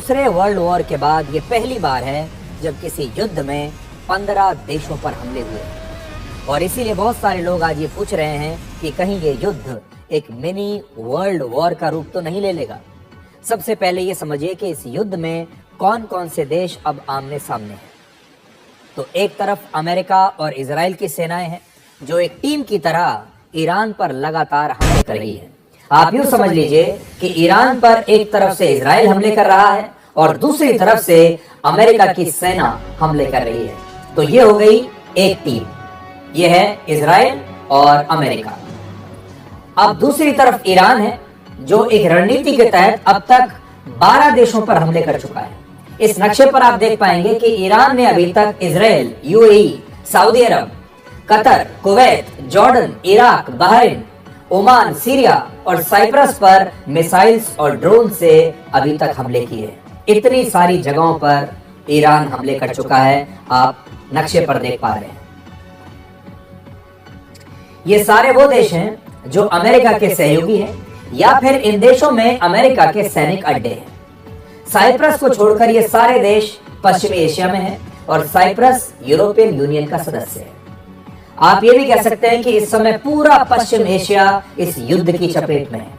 दूसरे world war के बाद ये पहली बार है जब किसी युद्ध में 15 देशों पर हमले हुए। और इसीलिए बहुत सारे लोग आज ये पूछ रहे हैं कि कहीं ये युद्ध एक मिनी वर्ल्ड वॉर का रूप तो नहीं ले लेगा। सबसे पहले ये समझिए कि इस युद्ध में कौन कौन से देश अब आमने सामने हैं। तो एक तरफ अमेरिका और इजराइल की सेनाएं हैं जो एक टीम की तरह ईरान पर लगातार हमले कर रही है। आप यूं समझ लीजिए कि ईरान पर एक तरफ से इजराइल हमले कर रहा है और दूसरी तरफ से अमेरिका की सेना हमले कर रही है। तो ये हो गई एक टीम, ये है इजराइल और अमेरिका। अब दूसरी तरफ ईरान है जो एक रणनीति के तहत अब तक 12 देशों पर हमले कर चुका है। इस नक्शे पर आप देख पाएंगे कि ईरान ने अभी तक Israel, UAE, Saudi Arabia, Qatar, Kuwait, Jordan, Iraq, Bahrain, Oman, Syria और साइप्रस पर मिसाइल्स और ड्रोन से अभी तक हमले किए। इतनी सारी जगहों पर ईरान हमले कर चुका है, आप नक्शे पर देख पा रहे हैं। ये सारे वो देश हैं जो अमेरिका के सहयोगी हैं या फिर इन देशों में अमेरिका के सैनिक अड्डे हैं। साइप्रस को छोड़कर ये सारे देश पश्चिमी एशिया में हैं और साइप्रस यूरोपियन यूनियन का सदस्य है। आप ये भी कह सकते हैं कि इस समय पूरा पश्चिम एशिया इस युद्ध की चपेट में है।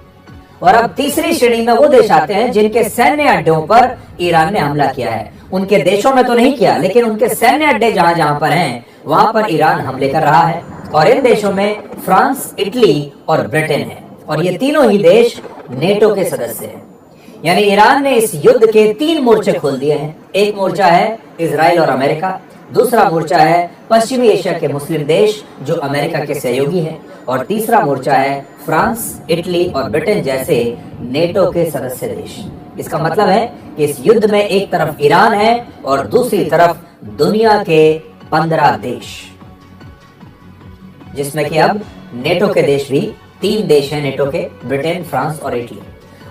और अब तीसरी श्रेणी में वो देश आते हैं जिनके सैन्य अड्डों पर ईरान ने हमला किया है। उनके देशों में तो नहीं किया, लेकिन उनके सैन्य अड्डे जहां जहां पर हैं वहां पर ईरान हमले कर रहा है। और इन देशों में फ्रांस, इटली और ब्रिटेन है और ये तीनों ही देश नेटो के सदस्य हैं। यानी ईरान ने इस युद्ध के 3 मोर्चे खोल दिए हैं। एक मोर्चा है इजराइल और अमेरिका, दूसरा मोर्चा है पश्चिमी एशिया के मुस्लिम देश जो अमेरिका के सहयोगी हैं और तीसरा मोर्चा है फ्रांस, इटली और ब्रिटेन जैसे नेटो के सदस्य देश। इसका मतलब है कि इस युद्ध में एक तरफ ईरान है और दूसरी तरफ दुनिया के 15 देश, जिसमें कि अब नेटो के देश भी 3 देश हैं नेटो के, ब्रिटेन, फ्रांस और इटली।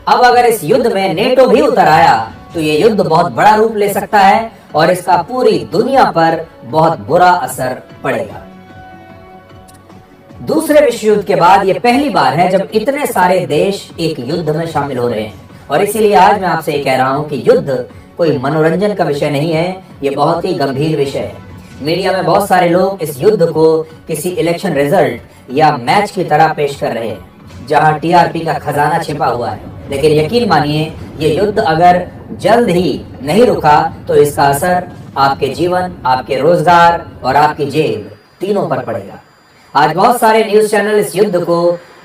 अब अगर इस युद्ध में नेटो भी उतर आया तो ये युद्ध बहुत बड़ा रूप ले सकता है और इसका पूरी दुनिया पर बहुत बुरा असर पड़ेगा। दूसरे विश्व युद्ध के बाद ये पहली बार है जब इतने सारे देश एक युद्ध में शामिल हो रहे हैं और इसीलिए आज मैं आपसे ये कह रहा हूं कि युद्ध कोई मनोरंजन का विषय नहीं है, ये बहुत ही गंभीर विषय है। मीडिया में बहुत सारे लोग इस युद्ध को किसी इलेक्शन रिजल्ट या मैच की तरह पेश कर रहे हैं जहां टीआरपी का खजाना छिपा हुआ है। लेकिन यकीन मानिए ये युद्ध अगर जल्द ही नहीं रुका तो इसका असर आपके जीवन, आपके रोजगार और आपकी जेब तीनों पर पड़ेगा। आज बहुत सारे न्यूज चैनल इस युद्ध को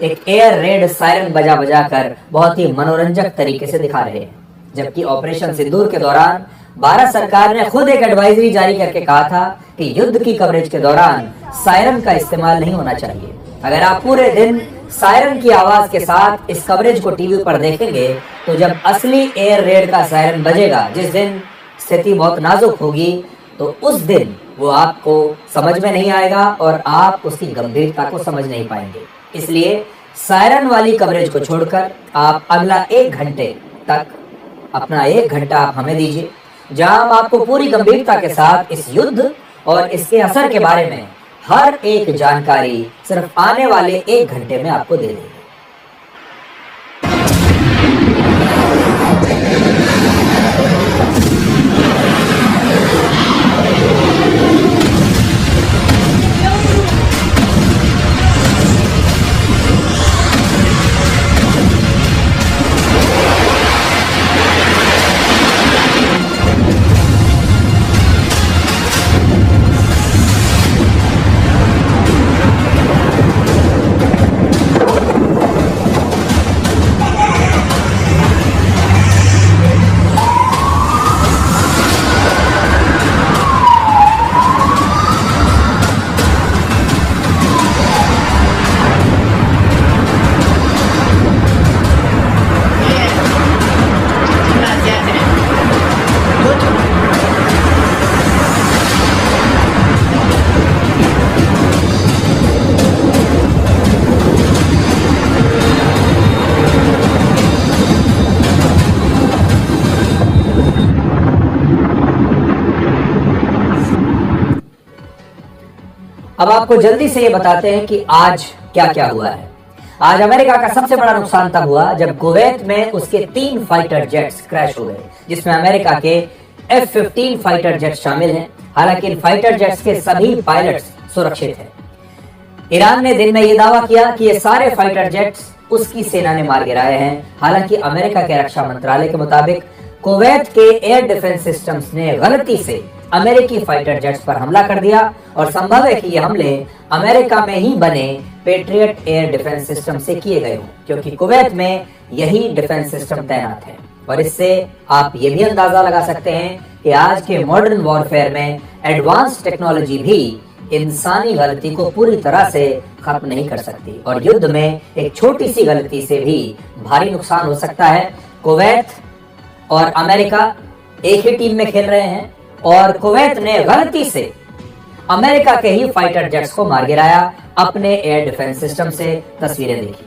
एक एयर रेड सायरन बजा बजा कर बहुत ही मनोरंजक तरीके से दिखा रहे हैं, जबकि ऑपरेशन सिंदूर के दौरान भारत सरकार ने खुद एक एडवाइजरी जारी करके कहा था कि युद्ध की कवरेज के दौरान सायरन का इस्तेमाल नहीं होना चाहिए। अगर आप पूरे दिन सायरन की आवाज के साथ इस कवरेज को टीवी पर देखेंगे तो जब असली एयर रेड का सायरन बजेगा, जिस दिन स्थिति बहुत नाजुक होगी, तो उस दिन वो आपको समझ में नहीं आएगा और आप उसकी गंभीरता को समझ नहीं पाएंगे। इसलिए सायरन वाली कवरेज को छोड़कर आप अगला 1 घंटे तक अपना 1 घंटा आप हमें दीजिए, जहां हम आपको पूरी गंभीरता के साथ इस युद्ध और इसके असर के बारे में हर एक जानकारी सिर्फ आने वाले 1 घंटे में आपको दे देंगे। अब आपको जल्दी से ये बताते हैं कि आज क्या क्या हुआ है। आज अमेरिका का सबसे बड़ा नुकसान तब हुआ जब कुवैत में उसके 3 फाइटर जेट्स क्रैश हो गए, जिसमें अमेरिका के F-15 फाइटर जेट्स शामिल हैं। हालांकि इन फाइटर जेट्स के सभी पायलट्स सुरक्षित हैं। ईरान ने दिन में यह दावा किया कि ये सारे फाइटर जेट्स उसकी सेना ने मार गिराए हैं। हालांकि अमेरिका के रक्षा मंत्रालय के मुताबिक कुवैत के एयर डिफेंस सिस्टम्स ने गलती से अमेरिकी फाइटर जेट्स पर हमला कर दिया और संभव है कि ये हमले अमेरिका में ही बने पेट्रियट एयर डिफेंस सिस्टम से किए गए हों, क्योंकि कुवैत में यही डिफेंस सिस्टम तैनात है। और इससे आप ये भी अंदाजा लगा सकते हैं कि आज के मॉडर्न वॉरफेयर में एडवांस टेक्नोलॉजी भी इंसानी गलती को पूरी तरह से खत्म नहीं कर सकती और युद्ध में एक छोटी सी गलती से भी भारी नुकसान हो सकता है। कुवैत और अमेरिका एक ही टीम में खेल रहे हैं और कुवैत ने गलती से अमेरिका के ही फाइटर जेट्स को मार गिराया अपने एयर डिफेंस सिस्टम से। तस्वीरें देखिए।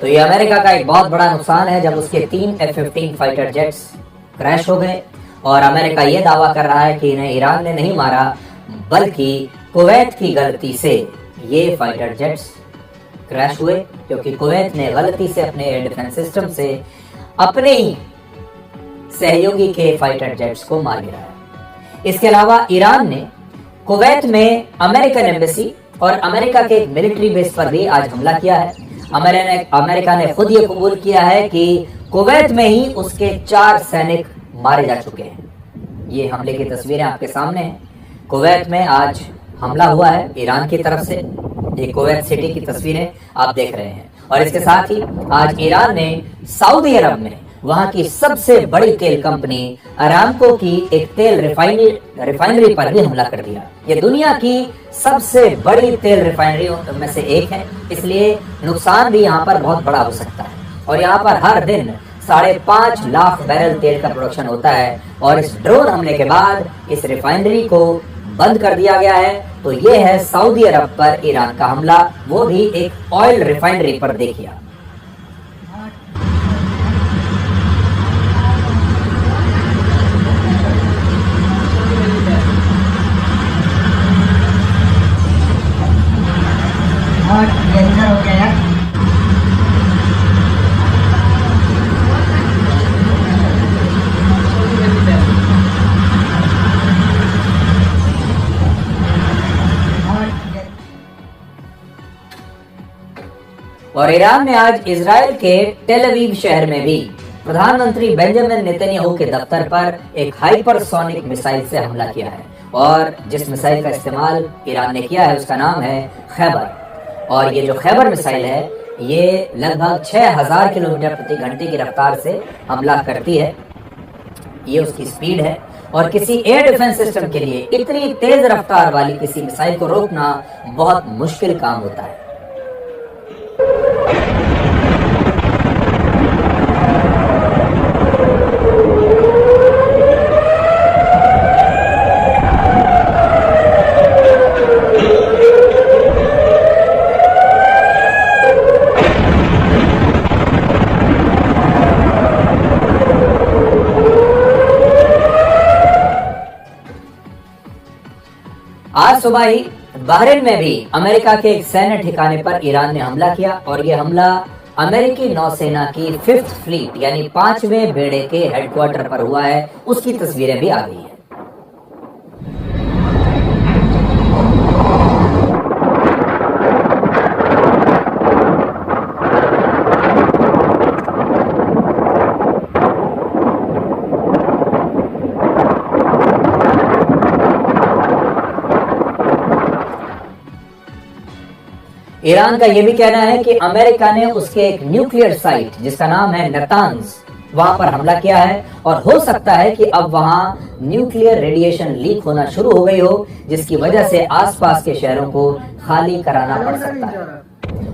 तो ये अमेरिका का एक बहुत बड़ा नुकसान है जब उसके 3 F-15 फाइटर जेट्स क्रैश हो गए और अमेरिका ये दावा कर रहा है कि इन्हें ईरान ने नहीं मारा बल्कि कुवैत की गलती से ये फाइटर जेट्स क्रैश हुए, क्योंकि कुवैत ने गलती से अपने एयर डिफेंस सिस्टम से अपने ही सहयोगी के फाइटर जेट्स को मार गिराया। इसके अलावा ईरान ने कुवैत में अमेरिकन एम्बेसी और अमेरिका के एक मिलिट्री बेस पर भी आज हमला किया है। अमेरिका ने खुद ये कबूल किया है कि कुवैत में ही उसके 4 सैनिक मारे जा चुके हैं। ये हमले की तस्वीरें आपके सामने हैं। कुवैत में आज हमला हुआ है ईरान की तरफ से। ये कुवैत सिटी की तस्वीरें आप देख रहे हैं। और इसके साथ ही आज ईरान ने सऊदी अरब में वहां की सबसे बड़ी तेल कंपनी अरामको की एक तेल रिफाइनरी पर भी हमला कर दिया। ये दुनिया की सबसे बड़ी तेल रिफाइनरियों में से एक है, इसलिए नुकसान भी यहाँ पर बहुत बड़ा हो सकता है। और यहाँ पर हर दिन 5.5 लाख बैरल तेल का प्रोडक्शन होता है और इस ड्रोन हमले के बाद इस रिफाइनरी को बंद कर दिया गया है। तो ये है सऊदी अरब पर ईरान का हमला, वो भी एक ऑयल रिफाइनरी पर। देखिए और ईरान ने आज इजराइल के टेल अवीव शहर में भी प्रधानमंत्री बेंजामिन नेतन्याहू के दफ्तर पर एक हाइपरसोनिक मिसाइल से हमला किया है। और जिस मिसाइल का इस्तेमाल ईरान ने किया है उसका नाम है खैबर। और ये जो खैबर मिसाइल है ये लगभग 6000 किलोमीटर प्रति घंटे की रफ्तार से हमला करती है। ये उसकी स्पीड है और किसी एयर डिफेंस सिस्टम के लिए इतनी तेज रफ्तार वाली किसी मिसाइल को रोकना बहुत मुश्किल काम होता है। आज सुबह ही बहरीन में भी अमेरिका के एक सैन्य ठिकाने पर ईरान ने हमला किया और ये हमला अमेरिकी नौसेना की 5th फ्लीट यानी 5वें बेड़े के हेडक्वार्टर पर हुआ है। उसकी तस्वीरें भी आ गई है। ईरान का यह भी कहना है कि अमेरिका ने उसके एक न्यूक्लियर साइट जिसका नाम है नतान्ज वहां पर हमला किया है और हो सकता है कि अब वहां न्यूक्लियर रेडिएशन लीक होना शुरू हो गई हो, जिसकी वजह से आसपास के शहरों को खाली कराना पड़ सकता है।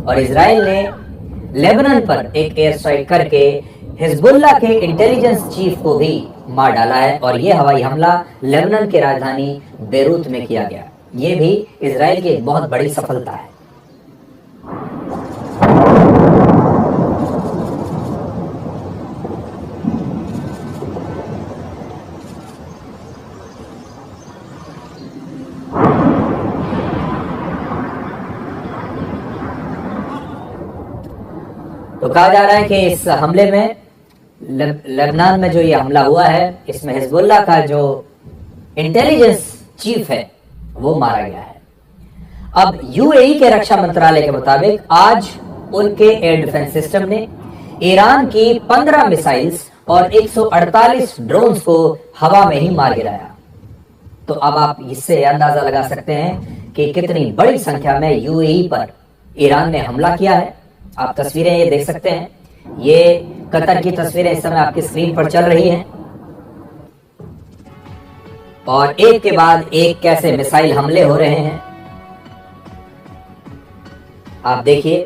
और इजराइल ने लेबनान पर एक एयर स्ट्राइक करके हिजबुल्लाह के इंटेलिजेंस चीफ को भी मार डाला है और ये हवाई हमला लेबनान की राजधानी बेरूत में किया गया। ये भी इजराइल की एक बहुत बड़ी सफलता है। तो कहा जा रहा है कि इस हमले में लेबनान में जो ये हमला हुआ है, इसमें हिजबुल्लाह का जो इंटेलिजेंस चीफ है वो मारा गया है। अब यूएई के रक्षा मंत्रालय के मुताबिक आज उनके एयर डिफेंस सिस्टम ने ईरान की 15 मिसाइल्स और 148 ड्रोन्स को हवा में ही मार गिराया। तो अब आप इससे अंदाजा लगा सकते हैं कि कितनी बड़ी संख्या में यूएई पर ईरान ने हमला किया है। आप तस्वीरें ये देख सकते हैं, ये कतर की तस्वीरें इस समय आपकी स्क्रीन पर चल रही हैं और एक के बाद एक कैसे मिसाइल हमले हो रहे हैं आप देखिए।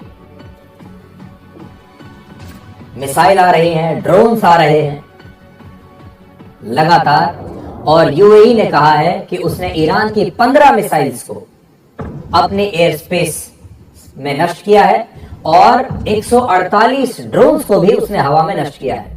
मिसाइल आ रही हैं, ड्रोन्स आ रहे हैं लगातार, और यूएई ने कहा है कि उसने ईरान की 15 मिसाइल्स को अपने एयर स्पेस में नष्ट किया है और 148 ड्रोन्स को भी उसने हवा में नष्ट किया है।